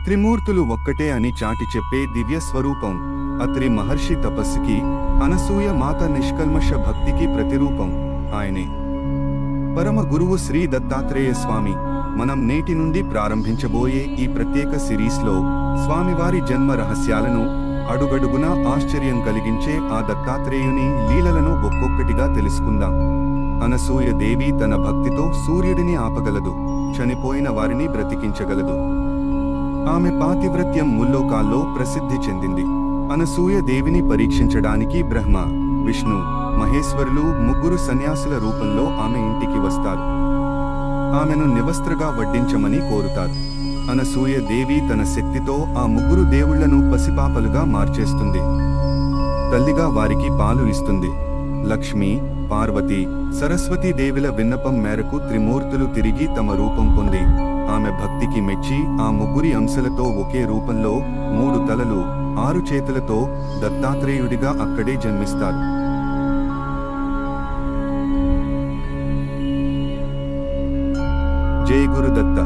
త్రిమూర్తులు ఒక్కటే అని చాటి చెప్పే దివ్య స్వరూపం. అత్రి మహర్షి తపస్సుకి, అనసూయ మాత నిష్కల్మష భక్తికి ప్రతిరూపం ఆయనే. పరమ గురువు శ్రీ దత్తాత్రేయ స్వామి. మనం నేటి నుండి ప్రారంభించబోయే ఈ ప్రత్యేక సిరీస్లో స్వామివారి జన్మ రహస్యాలను, అడుగడుగునా ఆశ్చర్యం కలిగించే ఆ దత్తాత్రేయుని లీలలను ఒక్కొక్కటిగా తెలుసుకుందాం. అనసూయ దేవి తన భక్తితో సూర్యుడిని ఆపగలదు, చనిపోయిన వారిని బ్రతికించగలదు. ఆమె పాతివ్రత్యం ముల్లోకాల్లో ప్రసిద్ధి చెందింది. అనసూయ దేవిని పరీక్షించడానికి బ్రహ్మ, విష్ణు, మహేశ్వరులు ముగ్గురు సన్యాసుల రూపంలో ఆమె ఇంటికి వస్తారు. ఆమెను నివస్త్రగా వడ్డించమని కోరుతారు. అనసూయ దేవి తన శక్తితో ఆ ముగ్గురు దేవుళ్లను పసిపాపలుగా మార్చేస్తుంది. తల్లిగా వారికి పాలు ఇస్తుంది. లక్ష్మి, పార్వతి, సరస్వతీ దేవిల విన్నపం మేరకు త్రిమూర్తులు తిరిగి తమ రూపం పొంది ఆమె భక్తికి మెచ్చి ఆ ముగ్గురి అంశలతో ఒకే రూపంలో 3 తలలు 6 చేతులతో దత్తాత్రేయుడిగా అక్కడే జన్మిస్తారు. జై గురుదత్త.